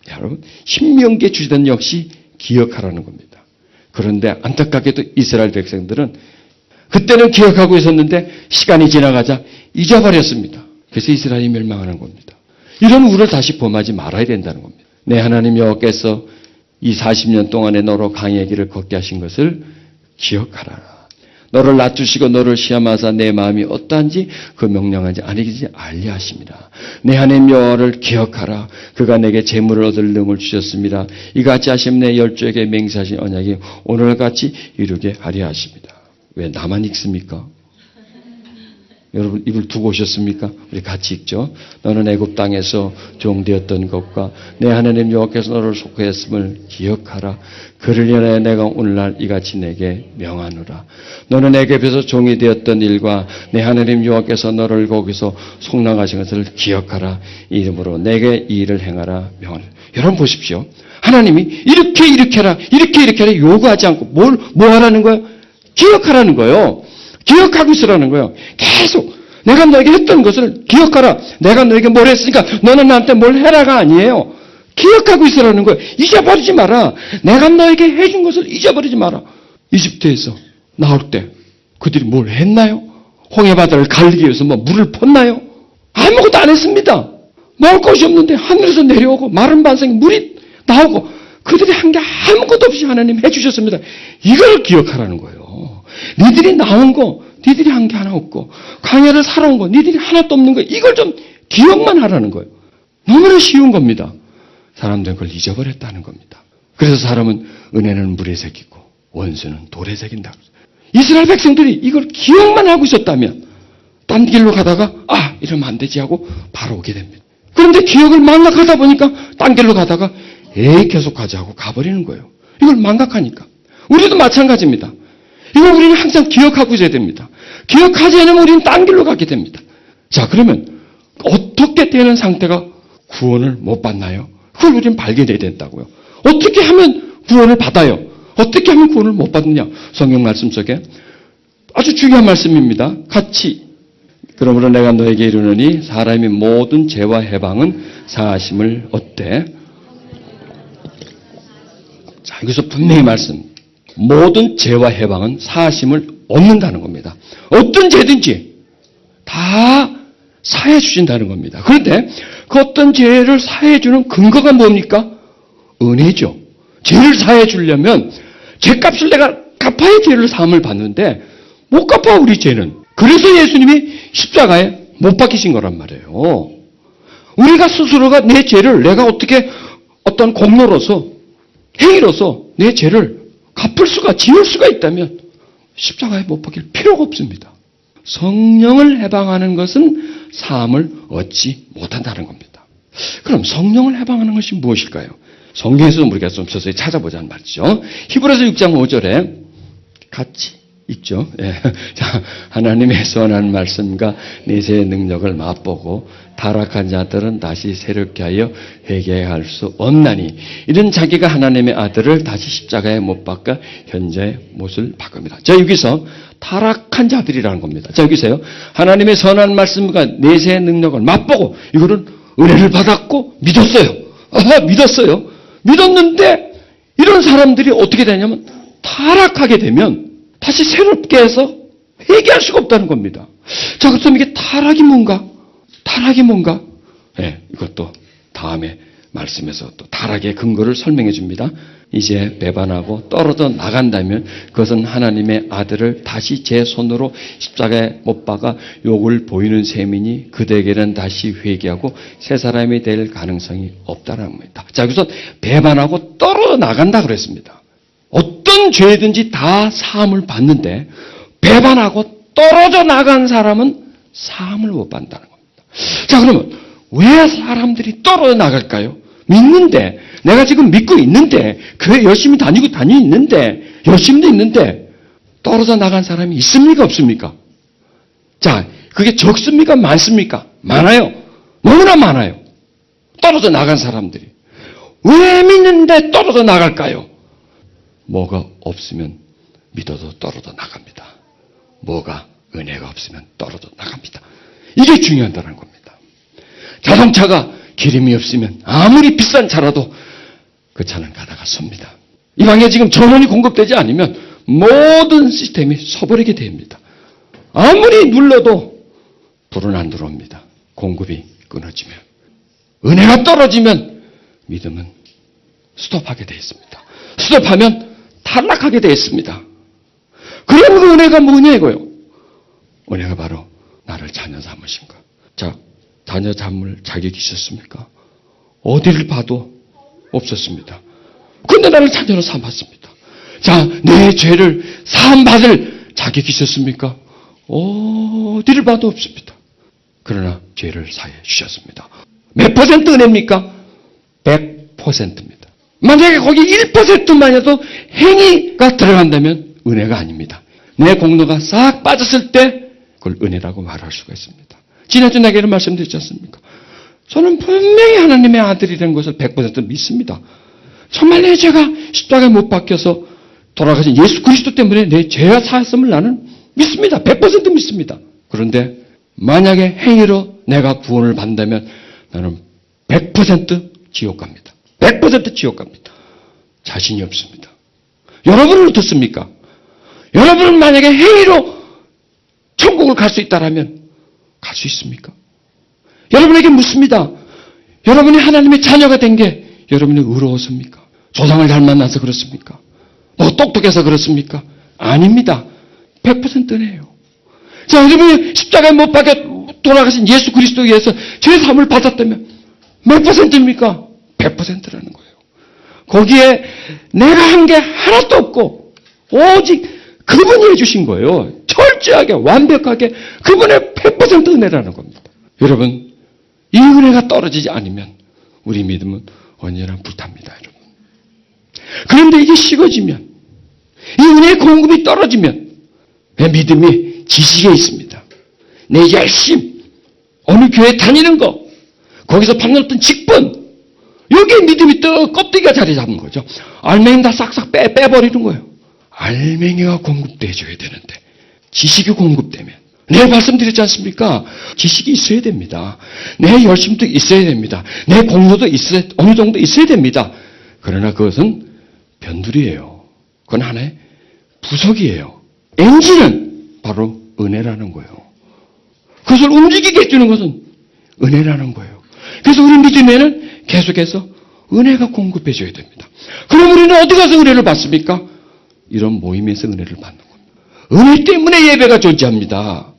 여러분, 신명기의 주제는 역시 기억하라는 겁니다. 그런데 안타깝게도 이스라엘 백성들은 그때는 기억하고 있었는데 시간이 지나가자 잊어버렸습니다. 그래서 이스라엘이 멸망하는 겁니다. 이런 우를 다시 범하지 말아야 된다는 겁니다. 내 하나님 여호와께서 이 40년 동안에 너로 강의 길을 걷게 하신 것을 기억하라. 너를 낮추시고 너를 시험하사 내 마음이 어떠한지 그 명령한지 아니지 알리하십니다. 내 하나님 여호와를 기억하라. 그가 내게 재물을 얻을 능을 주셨습니다. 이같이 하시면 내 열조에게 맹세하신 언약이 오늘같이 이루게 하려 하십니다. 왜 나만 읽습니까? 여러분 입을 두고 오셨습니까? 우리 같이 읽죠. 너는 애굽 땅에서 종되었던 것과 내 하나님 여호와께서 너를 속하였음을 기억하라. 그를 인하여 내가 오늘날 이같이 내게 명하노라. 너는 애굽에서 종이 되었던 일과 내 하나님 여호와께서 너를 거기서 속량하신 것을 기억하라. 이 이름으로 내게 이 일을 행하라 명하노라. 여러분 보십시오. 하나님이 이렇게 해라, 이렇게 해라 요구하지 않고 뭐 하라는 거예요? 기억하라는 거예요. 기억하고 있으라는 거예요. 계속 내가 너에게 했던 것을 기억하라. 내가 너에게 뭘 했으니까 너는 나한테 뭘 해라가 아니에요. 기억하고 있으라는 거예요. 잊어버리지 마라. 내가 너에게 해준 것을 잊어버리지 마라. 이집트에서 나올 때 그들이 뭘 했나요? 홍해바다를 가리기 위해서 물을 폈나요? 아무것도 안 했습니다. 먹을 것이 없는데 하늘에서 내려오고 마른 반석에 물이 나오고 그들이 한 게 아무것도 없이 하나님 해주셨습니다. 이걸 기억하라는 거예요. 니들이 나온 거, 니들이 한 게 하나 없고 광야를 살아온 거, 니들이 하나도 없는 거, 이걸 좀 기억만 하라는 거예요. 너무나 쉬운 겁니다. 사람들은 그걸 잊어버렸다는 겁니다. 그래서 사람은 은혜는 물에 새기고 원수는 돌에 새긴다. 이스라엘 백성들이 이걸 기억만 하고 있었다면 딴 길로 가다가 이러면 안 되지 하고 바로 오게 됩니다. 그런데 기억을 망각하다 보니까 딴 길로 가다가 계속 가자 하고 가버리는 거예요. 이걸 망각하니까. 우리도 마찬가지입니다. 이걸 우리는 항상 기억하고 있어야 됩니다. 기억하지 않으면 우리는 딴 길로 가게 됩니다. 자, 그러면 어떻게 되는 상태가 구원을 못 받나요? 그걸 우리는 발견해야 된다고요. 어떻게 하면 구원을 받아요? 어떻게 하면 구원을 못 받느냐? 성경 말씀 속에 아주 중요한 말씀입니다. 같이. 그러므로 내가 너에게 이르노니 사람이 모든 죄와 해방은 사하심을 얻되. 자, 여기서 분명히 말씀. 모든 죄와 해방은 사하심을 얻는다는 겁니다. 어떤 죄든지 다 사해 주신다는 겁니다. 그런데 그 어떤 죄를 사해 주는 근거가 뭡니까? 은혜죠. 죄를 사해 주려면 죄값을 내가 갚아야 죄를 사함을 받는데 못 갚아 우리 죄는. 그래서 예수님이 십자가에 못 박히신 거란 말이에요. 우리가 스스로가 내 죄를 내가 어떻게 어떤 공로로서 행위로서 내 죄를 갚을 수가 지울 수가 있다면 십자가에 못 박힐 필요가 없습니다. 성령을 해방하는 것은 사함을 얻지 못한다는 겁니다. 그럼 성령을 해방하는 것이 무엇일까요? 성경에서 우리가 좀 서서히 찾아보자는 말이죠. 히브리서 6장 5절에 같이 읽죠. 예. 자, 하나님의 선한 말씀과 내세의 능력을 맛보고 타락한 자들은 다시 새롭게 하여 회개할 수 없나니 이런 자기가 하나님의 아들을 다시 십자가에 못 박아 현재의 못을 바꿉니다. 자, 여기서 타락한 자들이라는 겁니다. 자, 여기서요. 하나님의 선한 말씀과 내세의 능력을 맛보고 이거는 은혜를 받았고 믿었어요. 믿었어요. 믿었는데 이런 사람들이 어떻게 되냐면 타락하게 되면 다시 새롭게 해서 회개할 수가 없다는 겁니다. 자, 그렇다면 이게 타락이 뭔가? 타락이 뭔가? 네, 이것도 다음에 말씀에서 또 타락의 근거를 설명해 줍니다. 이제 배반하고 떨어져 나간다면 그것은 하나님의 아들을 다시 제 손으로 십자가에 못 박아 욕을 보이는 셈이니 그대에게는 다시 회개하고 새 사람이 될 가능성이 없다는 겁니다. 자, 여기서 배반하고 떨어져 나간다 그랬습니다. 어떤 죄든지 다 사함을 받는데 배반하고 떨어져 나간 사람은 사함을 못 받는다는 겁니다. 자, 그러면 왜 사람들이 떨어져 나갈까요? 믿는데, 내가 지금 믿고 있는데, 교회 열심히 다니고 있는데, 열심히도 있는데 떨어져 나간 사람이 있습니까? 없습니까? 자, 그게 적습니까? 많습니까? 많아요. 너무나 많아요. 떨어져 나간 사람들이. 왜 믿는데 떨어져 나갈까요? 뭐가 없으면 믿어도 떨어져 나갑니다. 뭐가 은혜가 없으면 떨어져 나갑니다. 이게 중요하다는 겁니다. 자동차가 기름이 없으면 아무리 비싼 차라도 그 차는 가다가 섭니다. 이 방에 지금 전원이 공급되지 않으면 모든 시스템이 서버리게 됩니다. 아무리 눌러도 불은 안 들어옵니다. 공급이 끊어지면. 은혜가 떨어지면 믿음은 스톱하게 되어 있습니다. 스톱하면 탈락하게 되어 있습니다. 그럼 그 은혜가 뭐냐고요? 은혜가 바로 나를 자녀 삼으신 것. 자, 자녀 삼을 자격이 있었습니까? 어디를 봐도 없었습니다. 근데 나를 자녀로 삼았습니다. 자, 내 죄를 사함받을 자격이 있었습니까? 어디를 봐도 없습니다. 그러나 죄를 사해 주셨습니다. 몇 퍼센트 은혜입니까? 100%입니다. 만약에 거기 1%만 해도 행위가 들어간다면 은혜가 아닙니다. 내 공로가 싹 빠졌을 때 그걸 은혜라고 말할 수가 있습니다. 지난주 내게는 말씀드렸지 않습니까? 저는 분명히 하나님의 아들이라는 것을 100% 믿습니다. 정말 내 죄가 십자가에 못 박혀서 돌아가신 예수 그리스도 때문에 내 죄가 사했음을 나는 믿습니다. 100% 믿습니다. 그런데 만약에 행위로 내가 구원을 받는다면 나는 100% 지옥 갑니다. 100% 지옥 갑니다. 자신이 없습니다. 여러분은 어떻습니까? 여러분은 만약에 행위로 천국을 갈 수 있다라면 갈 수 있습니까? 여러분에게 묻습니다. 여러분이 하나님의 자녀가 된 게 여러분이 의로웠습니까? 조상을 잘 만나서 그렇습니까? 뭐 똑똑해서 그렇습니까? 아닙니다. 100% 은혜예요. 자, 여러분이 십자가에 못 박혀 돌아가신 예수 그리스도에 의해서 죄 사함을 받았다면 몇 퍼센트입니까? 100%라는 거예요. 거기에 내가 한 게 하나도 없고 오직 그분이 해주신 거예요. 철저하게 완벽하게 그분의 100% 은혜라는 겁니다. 여러분, 이 은혜가 떨어지지 않으면 우리 믿음은 언제나 불탑니다. 여러분. 그런데 이게 식어지면, 이 은혜의 공급이 떨어지면 내 믿음이 지식에 있습니다. 내 열심, 어느 교회 다니는 거, 거기서 받는 어떤 직분, 여기에 믿음이 또 껍데기가 자리 잡은 거죠. 알맹이 다 싹싹 빼버리는 거예요. 알맹이가 공급돼줘야 되는데 지식이 공급되면, 내 말씀드렸지 않습니까? 지식이 있어야 됩니다. 내 열심도 있어야 됩니다. 내 공로도 어느 정도 있어야 됩니다. 그러나 그것은 변두리예요. 그건 하나의 부속이에요. 엔진은 바로 은혜라는 거예요. 그것을 움직이게 해주는 것은 은혜라는 거예요. 그래서 우리 믿음에는 계속해서 은혜가 공급해줘야 됩니다. 그럼 우리는 어디 가서 은혜를 받습니까? 이런 모임에서 은혜를 받는 겁니다. 은혜 때문에 예배가 존재합니다.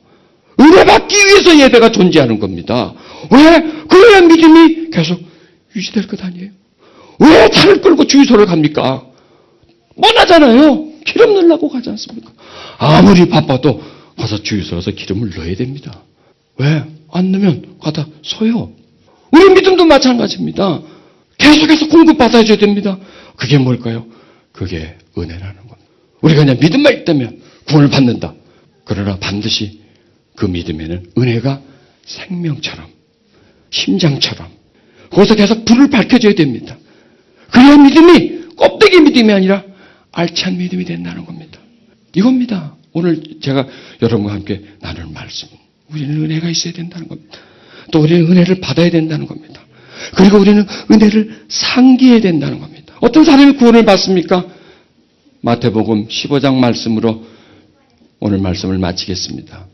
은혜 받기 위해서 예배가 존재하는 겁니다. 왜? 그래야 믿음이 계속 유지될 것 아니에요? 왜 차를 끌고 주유소를 갑니까? 뻔하잖아요. 기름 넣으려고 가지 않습니까? 아무리 바빠도 가서 주유소에서 기름을 넣어야 됩니다. 왜? 안 넣으면 가다 서요. 우리 믿음도 마찬가지입니다. 계속해서 공급받아야 됩니다. 그게 뭘까요? 그게 은혜라는 겁니다. 우리가 그냥 믿음만 있다면 구원을 받는다. 그러나 반드시 그 믿음에는 은혜가 생명처럼, 심장처럼 거기서 계속 불을 밝혀줘야 됩니다. 그래야 믿음이 껍데기 믿음이 아니라 알찬 믿음이 된다는 겁니다. 이겁니다. 오늘 제가 여러분과 함께 나눌 말씀. 우리는 은혜가 있어야 된다는 겁니다. 또 우리는 은혜를 받아야 된다는 겁니다. 그리고 우리는 은혜를 상기해야 된다는 겁니다. 어떤 사람이 구원을 받습니까? 마태복음 15장 말씀으로 오늘 말씀을 마치겠습니다.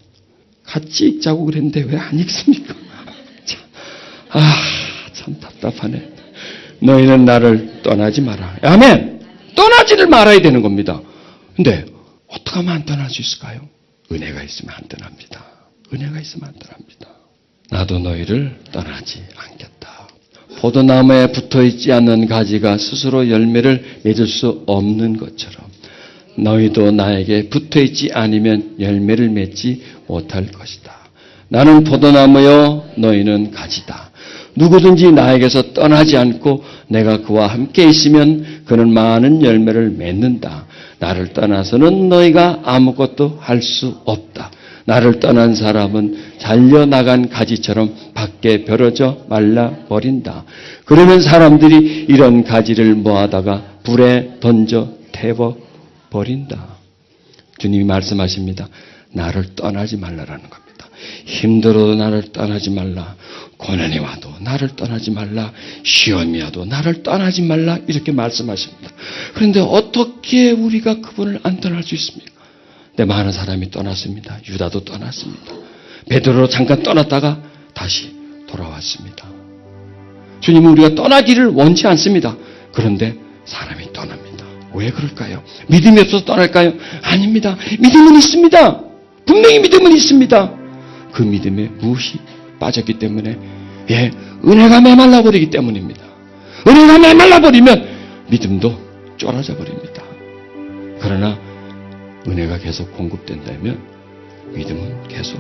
같이 읽자고 그랬는데 왜 안 읽습니까? 참 답답하네. 너희는 나를 떠나지 마라. 아멘. 떠나지를 말아야 되는 겁니다. 근데 어떻게 하면 안 떠날 수 있을까요? 은혜가 있으면 안 떠납니다. 은혜가 있으면 안 떠납니다. 나도 너희를 떠나지 않겠다. 포도나무에 붙어있지 않는 가지가 스스로 열매를 맺을 수 없는 것처럼 너희도 나에게 붙어있지 않으면 열매를 맺지 못할 것이다. 나는 포도나무요 너희는 가지다. 누구든지 나에게서 떠나지 않고 내가 그와 함께 있으면 그는 많은 열매를 맺는다. 나를 떠나서는 너희가 아무것도 할 수 없다. 나를 떠난 사람은 잘려나간 가지처럼 밖에 벼러져 말라버린다. 그러면 사람들이 이런 가지를 모아다가 불에 던져 태워버린다. 주님이 말씀하십니다. 나를 떠나지 말라라는 겁니다. 힘들어도 나를 떠나지 말라. 고난이 와도 나를 떠나지 말라. 시험이 와도 나를 떠나지 말라. 이렇게 말씀하십니다. 그런데 어떻게 우리가 그분을 안 떠날 수 있습니까? 네, 많은 사람이 떠났습니다. 유다도 떠났습니다. 베드로로 잠깐 떠났다가 다시 돌아왔습니다. 주님은 우리가 떠나기를 원치 않습니다. 그런데 사람이 떠납니다. 왜 그럴까요? 믿음이 없어서 떠날까요? 아닙니다. 믿음은 있습니다. 분명히 믿음은 있습니다. 그 믿음에 무엇이 빠졌기 때문에 은혜가 메말라버리기 때문입니다. 은혜가 메말라버리면 믿음도 쫄아져 버립니다. 그러나 은혜가 계속 공급된다면 믿음은 계속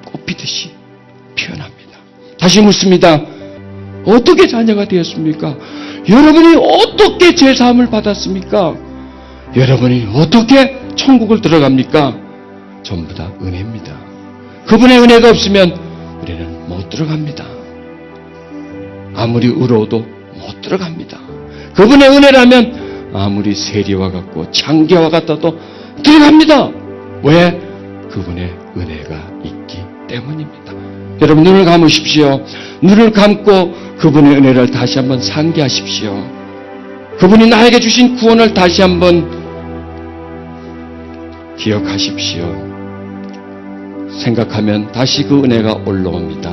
꽃피듯이 피어납니다. 다시 묻습니다. 어떻게 자녀가 되었습니까? 여러분이 어떻게 제사함을 받았습니까? 여러분이 어떻게 천국을 들어갑니까? 전부 다 은혜입니다. 그분의 은혜가 없으면 우리는 못 들어갑니다. 아무리 의로워도 못 들어갑니다. 그분의 은혜라면 아무리 세리와 같고 장기와 같아도 들어갑니다. 왜? 그분의 은혜가 있기 때문입니다. 여러분 눈을 감으십시오. 눈을 감고 그분의 은혜를 다시 한번 상기하십시오. 그분이 나에게 주신 구원을 다시 한번 기억하십시오. 생각하면 다시 그 은혜가 올라옵니다.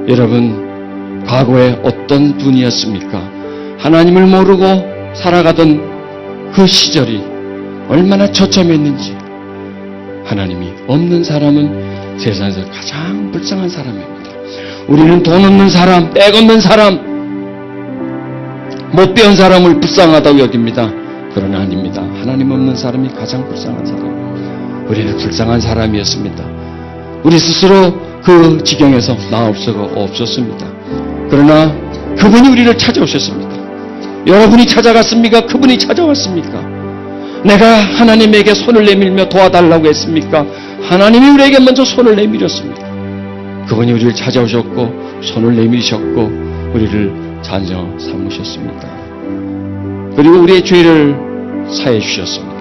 여러분 과거에 어떤 분이었습니까? 하나님을 모르고 살아가던 그 시절이 얼마나 처참했는지. 하나님이 없는 사람은 세상에서 가장 불쌍한 사람입니다. 우리는 돈 없는 사람, 백 없는 사람, 못 배운 사람을 불쌍하다고 여깁니다. 그러나 아닙니다. 하나님 없는 사람이 가장 불쌍한 사람입니다. 우리는 불쌍한 사람이었습니다. 우리 스스로 그 지경에서 나올 수가 없었습니다. 그러나 그분이 우리를 찾아오셨습니다. 여러분이 찾아갔습니까? 그분이 찾아왔습니까? 내가 하나님에게 손을 내밀며 도와달라고 했습니까? 하나님이 우리에게 먼저 손을 내밀었습니다. 그분이 우리를 찾아오셨고 손을 내밀으셨고 우리를 자녀 삼으셨습니다. 그리고 우리의 죄를 사해 주셨습니다.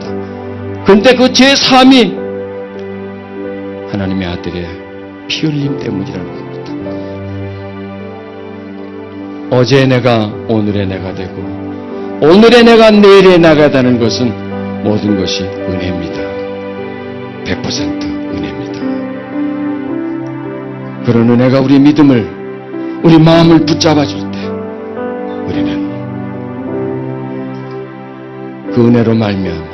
그런데 그 죄 사함이 하나님의 아들의 피 흘림 때문이라는 겁니다. 어제의 내가 오늘의 내가 되고 오늘의 내가 내일의 내가 되는 것은 모든 것이 은혜입니다. 100% 은혜입니다. 그런 은혜가 우리 믿음을, 우리 마음을 붙잡아 줄 때 우리는 그 은혜로 말미암아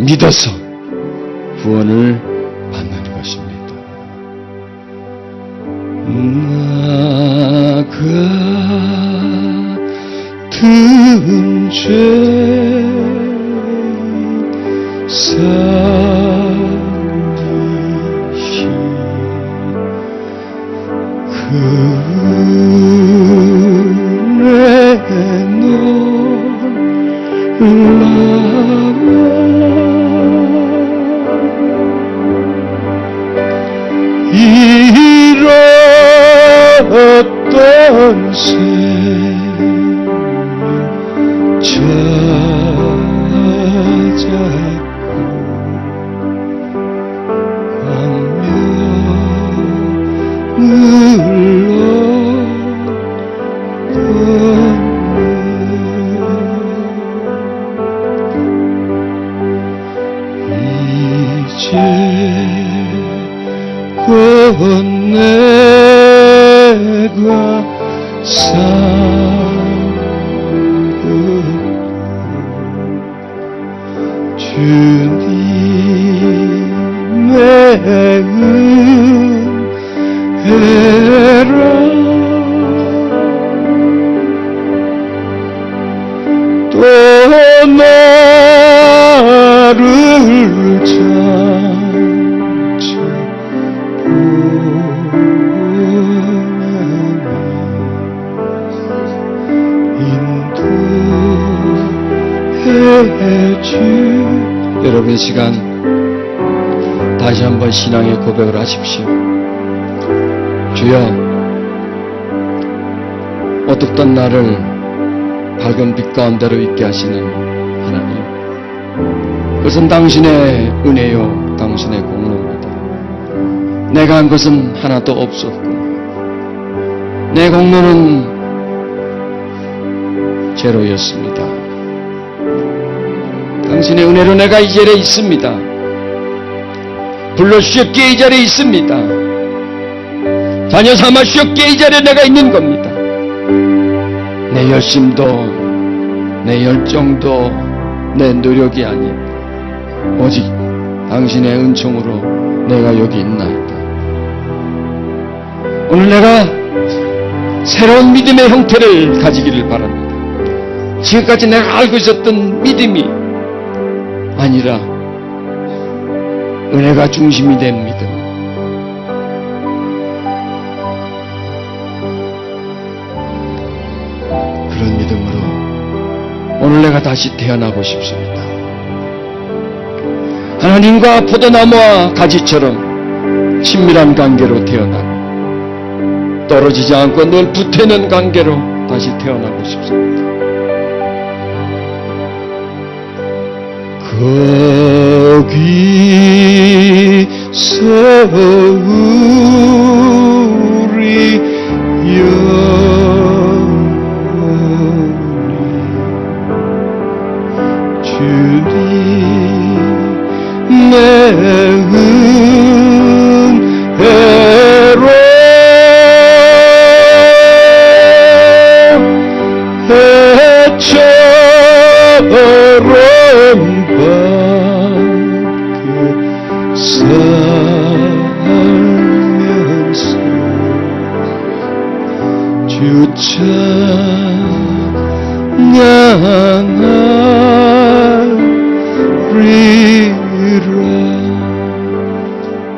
믿어서 구원을 받는 것입니다. 나 같은 죄 살리신 그 은혜 놀라워 잃었던 생명 찾아 내가 살고 주님의 은혜라 여러분 이 시간 다시 한번 신앙의 고백을 하십시오. 주여, 어둡던 나를 밝은 빛 가운데로 있게 하시는 하나님, 그것은 당신의 은혜요 당신의 공로입니다. 내가 한 것은 하나도 없었고 내 공로는 제로였습니다. 당신의 은혜로 내가 이 자리에 있습니다. 불러주셨기에 이 자리에 있습니다. 자녀 삼아 주셨기에 이 자리에 내가 있는 겁니다. 내 열심도 내 열정도 내 노력이 아닌 오직 당신의 은총으로 내가 여기 있나이다. 오늘 내가 새로운 믿음의 형태를 가지기를 바랍니다. 지금까지 내가 알고 있었던 믿음이 아니라 은혜가 중심이 된 믿음, 그런 믿음으로 오늘 내가 다시 태어나고 싶습니다. 하나님과 포도나무와 가지처럼 친밀한 관계로 태어나고 떨어지지 않고 늘 붙어있는 관계로 다시 태어나고 싶습니다. 거기서 우리 영원히 주님 내 은혜로 해처럼 살면서 주 찬양하리라.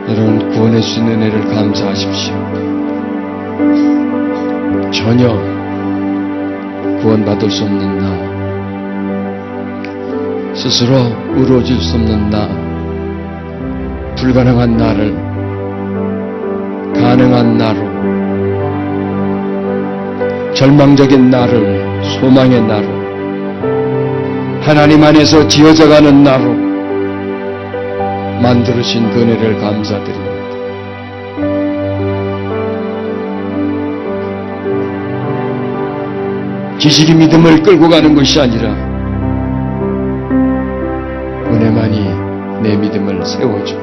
여러분, 구원해 주신 은혜를 감사하십시오. 전혀 구원받을 수 없는 나, 스스로 이루어질 수 없는 나, 불가능한 나를 가능한 나로, 절망적인 나를 소망의 나로, 하나님 안에서 지어져가는 나로 만들으신 그 은혜를 감사드립니다. 지식이 믿음을 끌고 가는 것이 아니라 은혜만이 내 믿음을 세워주고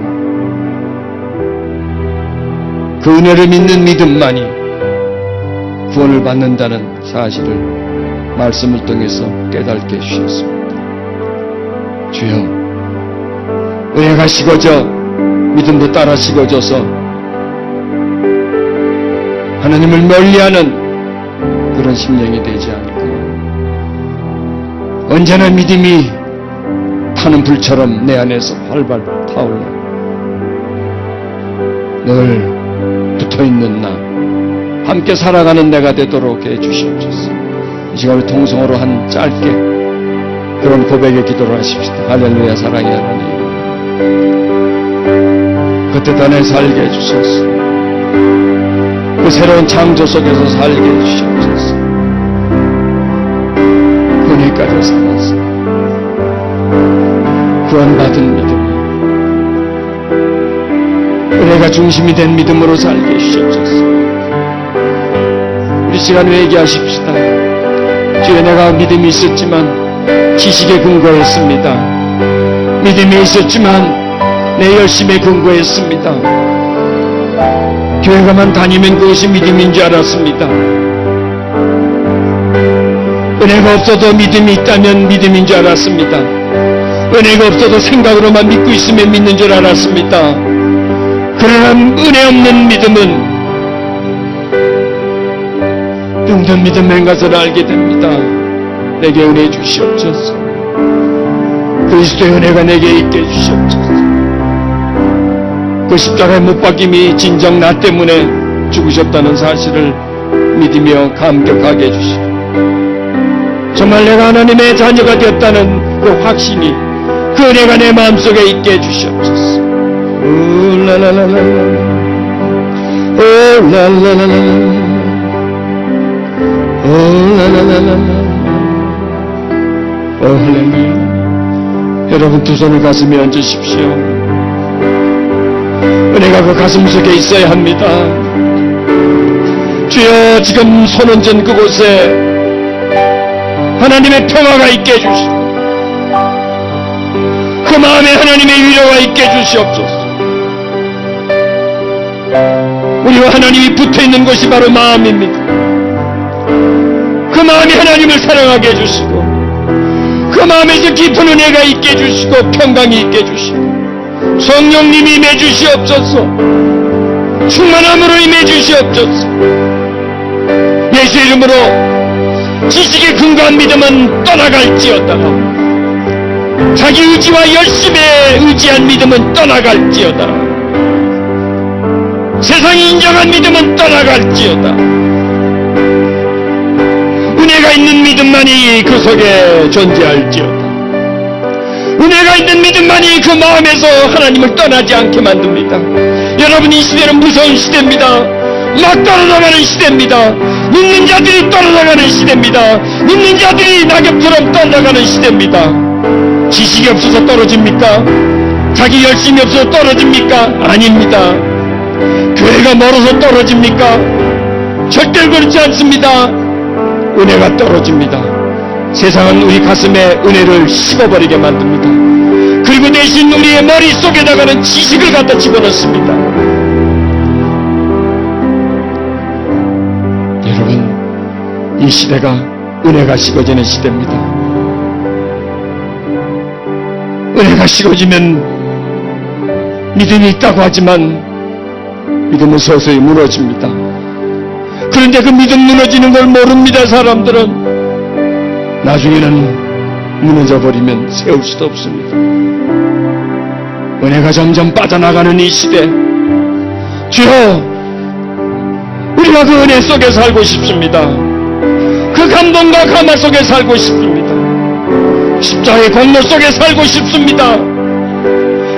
그 은혜를 믿는 믿음만이 구원을 받는다는 사실을 말씀을 통해서 깨닫게 해주셨습니다. 주여, 은혜가 식어져 믿음도 따라 식어져서 하나님을 멀리하는 그런 심령이 되지 않고 언제나 믿음이 타는 불처럼 내 안에서 활발 타올라 늘 붙어있는 나, 함께 살아가는 내가 되도록 해주시옵소서. 이 시간을 통성으로 한 짧게 그런 고백의 기도를 하십시다. 할렐루야. 사랑의 하나님, 그 뜻 안에 살게 해주소서. 그 새로운 창조 속에서 살게 해주시옵소서. 은혜까지 살아서 구원받은 믿음, 은혜가 중심이 된 믿음으로 살게 해주시옵소서. 우리 시간에 얘기하십시다. 주여, 내가 믿음이 있었지만 지식에 근거했습니다. 믿음이 있었지만 내 열심에 근거했습니다. 교회가만 다니면 그것이 믿음인 줄 알았습니다. 은혜가 없어도 믿음이 있다면 믿음인 줄 알았습니다. 은혜가 없어도 생각으로만 믿고 있으면 믿는 줄 알았습니다. 그러나 은혜 없는 믿음은 뚱뚱 믿음인 것을 알게 됩니다. 내게 은혜 주시옵소서. 그리스도의 은혜가 내게 있게 해주시옵소서. 그 십자가에 못 박힘이 진정 나 때문에 죽으셨다는 사실을 믿으며 감격하게 해주시고, 정말 내가 하나님의 자녀가 되었다는 그 확신이 그 은혜가 내 마음속에 있게 해주시옵소서. 라라라라 라라라라 라라라라. 할렐루야. 여러분 두 손을 가슴에 얹으십시오. 은혜가 그 가슴 속에 있어야 합니다. 주여, 지금 손 얹은 그곳에 하나님의 평화가 있게 해주시고 그 마음에 하나님의 위로가 있게 해주시옵소서. 우리와 하나님이 붙어있는 것이 바로 마음입니다. 그 마음이 하나님을 사랑하게 해주시고 그 마음에서 깊은 은혜가 있게 해주시고 평강이 있게 해주시고 성령님이 임해주시옵소서. 충만함으로 임해주시옵소서. 예수 이름으로 지식에 근거한 믿음은 떠나갈지어다. 자기 의지와 열심에 의지한 믿음은 떠나갈지어다. 세상이 인정한 믿음은 떠나갈지어다. 은혜가 있는 믿음만이 그 속에 존재할지어다. 은혜가 있는 믿음만이 그 마음에서 하나님을 떠나지 않게 만듭니다. 여러분, 이 시대는 무서운 시대입니다. 막 떨어져가는 시대입니다. 믿는 자들이 떨어져가는 시대입니다. 믿는 자들이 낙엽처럼 떨어져가는 시대입니다. 지식이 없어서 떨어집니까? 자기 열심이 없어서 떨어집니까? 아닙니다. 교회가 멀어서 떨어집니까? 절대 그렇지 않습니다. 은혜가 떨어집니다. 세상은 우리 가슴에 은혜를 식어버리게 만듭니다. 그리고 대신 우리의 머릿속에다가는 지식을 갖다 집어넣습니다. 여러분, 이 시대가 은혜가 식어지는 시대입니다. 은혜가 식어지면 믿음이 있다고 하지만 믿음은 서서히 무너집니다. 그런데 그 믿음 무너지는 걸 모릅니다. 사람들은 나중에는 무너져 버리면 세울 수도 없습니다. 은혜가 점점 빠져나가는 이 시대, 주여, 우리가 그 은혜 속에 살고 싶습니다. 그 감동과 감화 속에 살고 싶습니다. 십자가의 공로 속에 살고 싶습니다.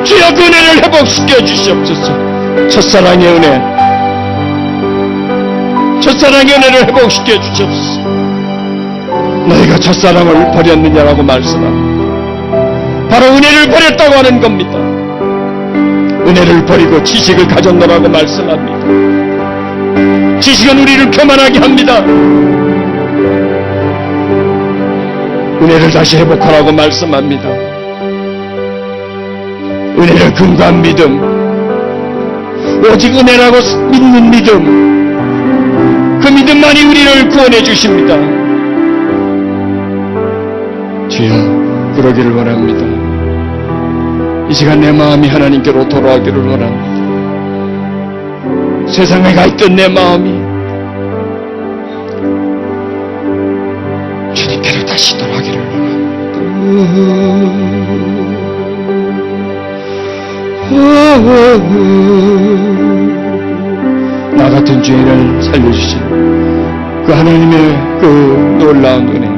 주여, 그 은혜를 회복시켜 주시옵소서. 첫사랑의 은혜, 첫사랑의 은혜를 회복시켜 주시옵소서. 너희가 첫사랑을 버렸느냐라고 말씀합니다. 바로 은혜를 버렸다고 하는 겁니다. 은혜를 버리고 지식을 가졌노라고 말씀합니다. 지식은 우리를 교만하게 합니다. 은혜를 다시 회복하라고 말씀합니다. 은혜를 근거한 믿음, 오직 은혜라고 믿는 믿음, 그 믿음만이 우리를 구원해 주십니다. 주여, 그러기를 원합니다. 이 시간 내 마음이 하나님께로 돌아오기를 원합니다. 세상에 가 있던 내 마음이 주님께로 다시 돌아오기를 원합니다. 나 같은 죄인을 살려주신 그 하나님의 그 놀라운 은혜,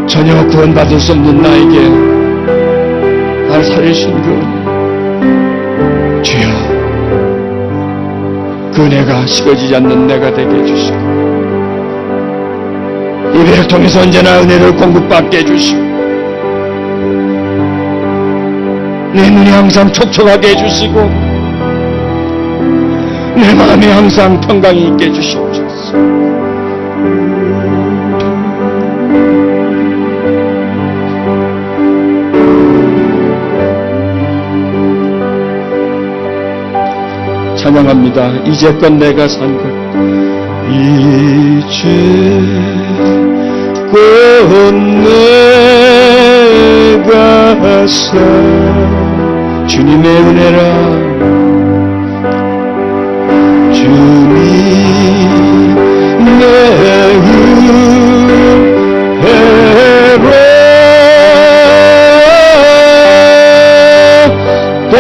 전혀 구원받을 수 없는 나에게 날 살리신 그 은혜, 주여, 그 은혜가 식어지지 않는 내가 되게 해주시고 예배를 통해서 언제나 은혜를 공급받게 해주시고 내 눈이 항상 촉촉하게 해주시고 내 마음에 항상 평강이 있게 해주시옵소서. 찬양합니다. 이제껏 내가 산 것, 이제껏 내가 산 주님의 은혜라, 주님 내 은혜로 또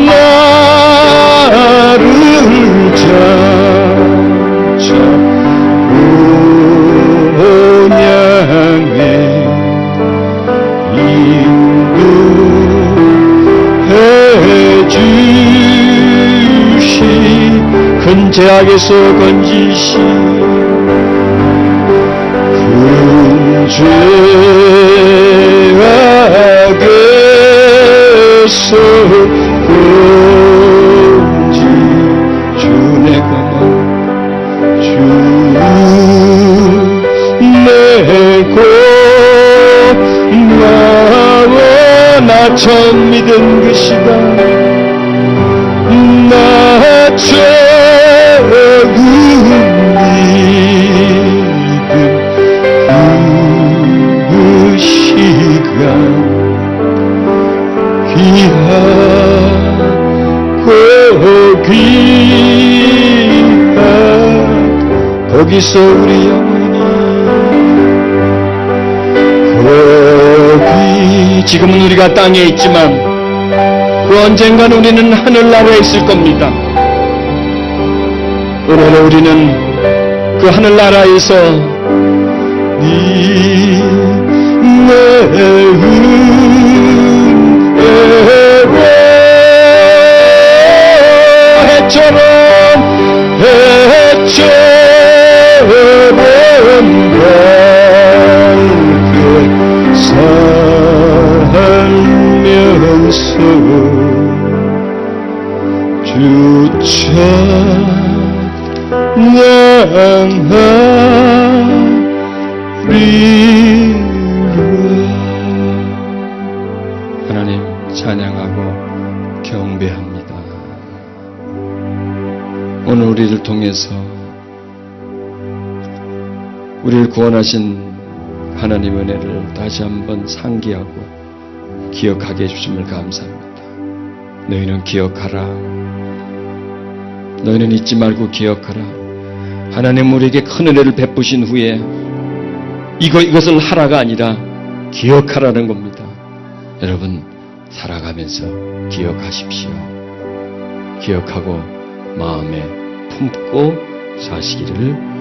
나를 찬양해 죄악에서 건지시 큰 죄악에서 건지 주 내가 주 내고 나와 나 처음 믿은 것이다. 나 처음 믿은 그 시간 귀하고 귀한 거기서 우리 영혼이 거기 지금은 우리가 땅에 있지만 그 언젠가는 우리는 하늘나라에 있을 겁니다. 오늘 우리는 그 하늘나라에서 네 은혜로 해처럼 밝게 살면서 주차 하나님 찬양하고 경배합니다. 오늘 우리를 통해서 우리를 구원하신 하나님 은혜를 다시 한번 상기하고 기억하게 해주심을 감사합니다. 너희는 기억하라. 너희는 잊지 말고 기억하라. 하나님 우리에게 큰 은혜를 베푸신 후에 이것을 하라가 아니라 기억하라는 겁니다. 여러분 살아가면서 기억하십시오. 기억하고 마음에 품고 사시기를